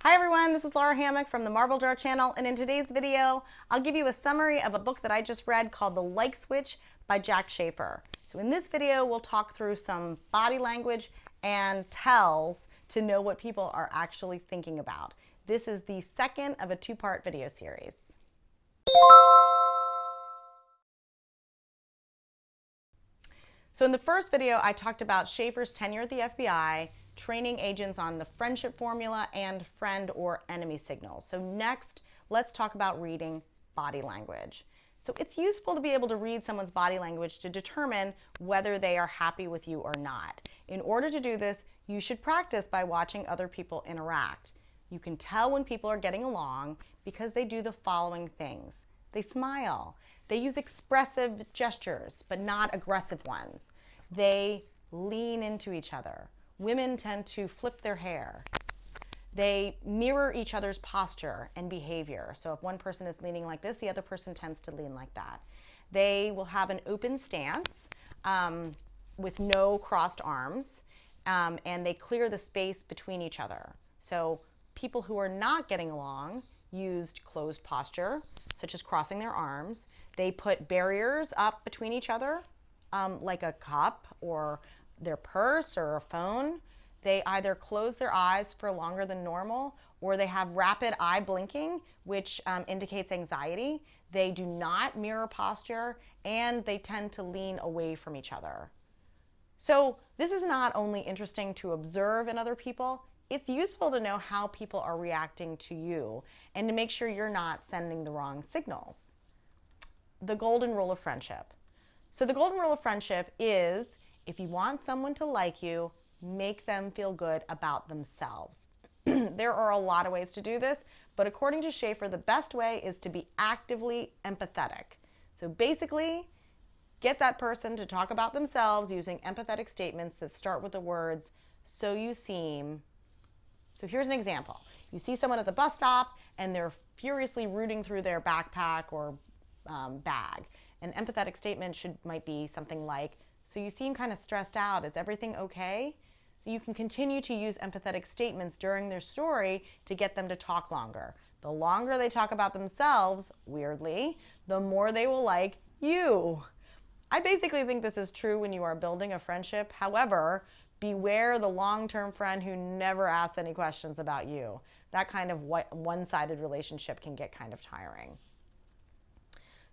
Hi everyone, this is Lara Hammock from the Marble Jar channel, and in today's video, I'll give you a summary of a book that I just read called The Like Switch by Jack Schafer. So in this video, we'll talk through some body language and tells to know what people are actually thinking about. This is the second of a two-part video series. So in the first video, I talked about Schafer's tenure at the FBI, training agents on the friendship formula and friend or enemy signals. So next, let's talk about reading body language. So it's useful to be able to read someone's body language to determine whether they are happy with you or not. In order to do this, you should practice by watching other people interact. You can tell when people are getting along because they do the following things. They smile. They use expressive gestures, but not aggressive ones. They lean into each other. Women tend to flip their hair. They mirror each other's posture and behavior. So if one person is leaning like this, the other person tends to lean like that. They will have an open stance with no crossed arms, and they clear the space between each other. So people who are not getting along used closed posture, such as crossing their arms. They put barriers up between each other, like a cup or their purse or a phone. They either close their eyes for longer than normal, or they have rapid eye blinking, which indicates anxiety. They do not mirror posture, and they tend to lean away from each other. So this is not only interesting to observe in other people, it's useful to know how people are reacting to you and to make sure you're not sending the wrong signals. The golden rule of friendship. So the golden rule of friendship is, if you want someone to like you, make them feel good about themselves. There are a lot of ways to do this, but according to Schafer, the best way is to be actively empathetic. So basically, get that person to talk about themselves using empathetic statements that start with the words, "so you seem." So here's an example. You see someone at the bus stop and they're furiously rooting through their backpack or bag. An empathetic statement might be something like, "So you seem kind of stressed out. Is everything okay?" So you can continue to use empathetic statements during their story to get them to talk longer. The longer they talk about themselves, weirdly, the more they will like you. I basically think this is true when you are building a friendship. However, beware the long-term friend who never asks any questions about you. That kind of one-sided relationship can get kind of tiring.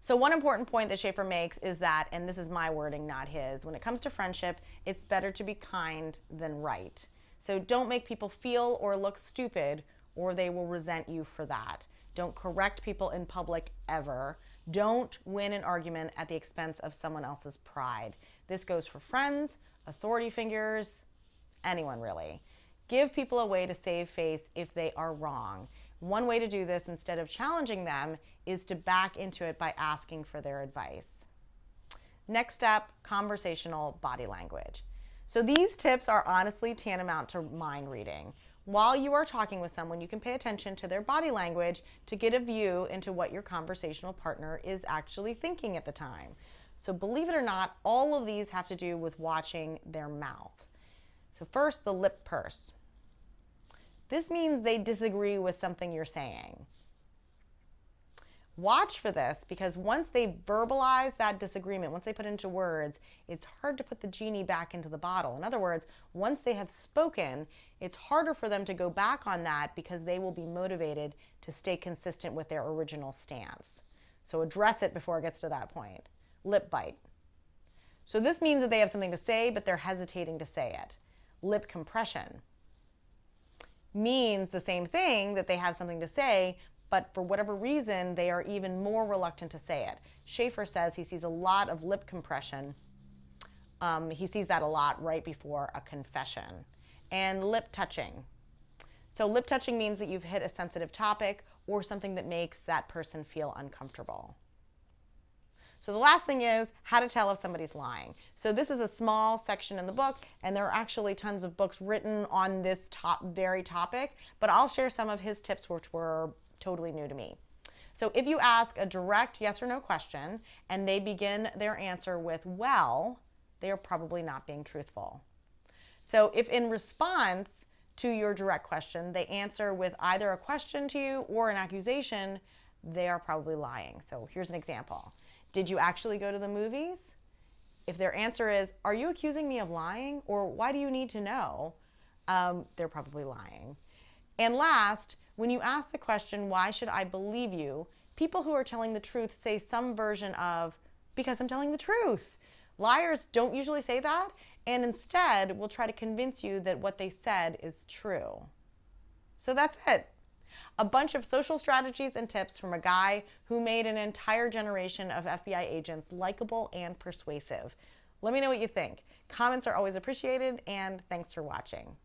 So one important point that Schafer makes is that, and this is my wording, not his, when it comes to friendship, it's better to be kind than right. So don't make people feel or look stupid, or they will resent you for that. Don't correct people in public ever. Don't win an argument at the expense of someone else's pride. This goes for friends, authority figures, anyone really. Give people a way to save face if they are wrong. One way to do this, instead of challenging them, is to back into it by asking for their advice. Next step, conversational body language. So these tips are honestly tantamount to mind reading. While you are talking with someone, you can pay attention to their body language to get a view into what your conversational partner is actually thinking at the time. So believe it or not, all of these have to do with watching their mouth. So first, the lip purse. This means they disagree with something you're saying. Watch for this, because once they verbalize that disagreement, once they put it into words, it's hard to put the genie back into the bottle. In other words, once they have spoken, it's harder for them to go back on that because they will be motivated to stay consistent with their original stance. So address it before it gets to that point. Lip bite. So this means that they have something to say, but they're hesitating to say it. Lip compression means the same thing, that they have something to say, but for whatever reason, they are even more reluctant to say it. Schafer says he sees a lot of lip compression. He sees that a lot right before a confession. And lip touching. So lip touching means that you've hit a sensitive topic or something that makes that person feel uncomfortable. So the last thing is how to tell if somebody's lying. So this is a small section in the book, and there are actually tons of books written on this very topic, but I'll share some of his tips which were totally new to me. So if you ask a direct yes or no question and they begin their answer with "well," they are probably not being truthful. So if in response to your direct question, they answer with either a question to you or an accusation, they are probably lying. So here's an example. Did you actually go to the movies? If their answer is, are you accusing me of lying? Or why do you need to know? They're probably lying. And last, when you ask the question, why should I believe you? People who are telling the truth say some version of, because I'm telling the truth. Liars don't usually say that, and instead will try to convince you that what they said is true. So that's it. A bunch of social strategies and tips from a guy who made an entire generation of FBI agents likable and persuasive. Let me know what you think. Comments are always appreciated, and thanks for watching.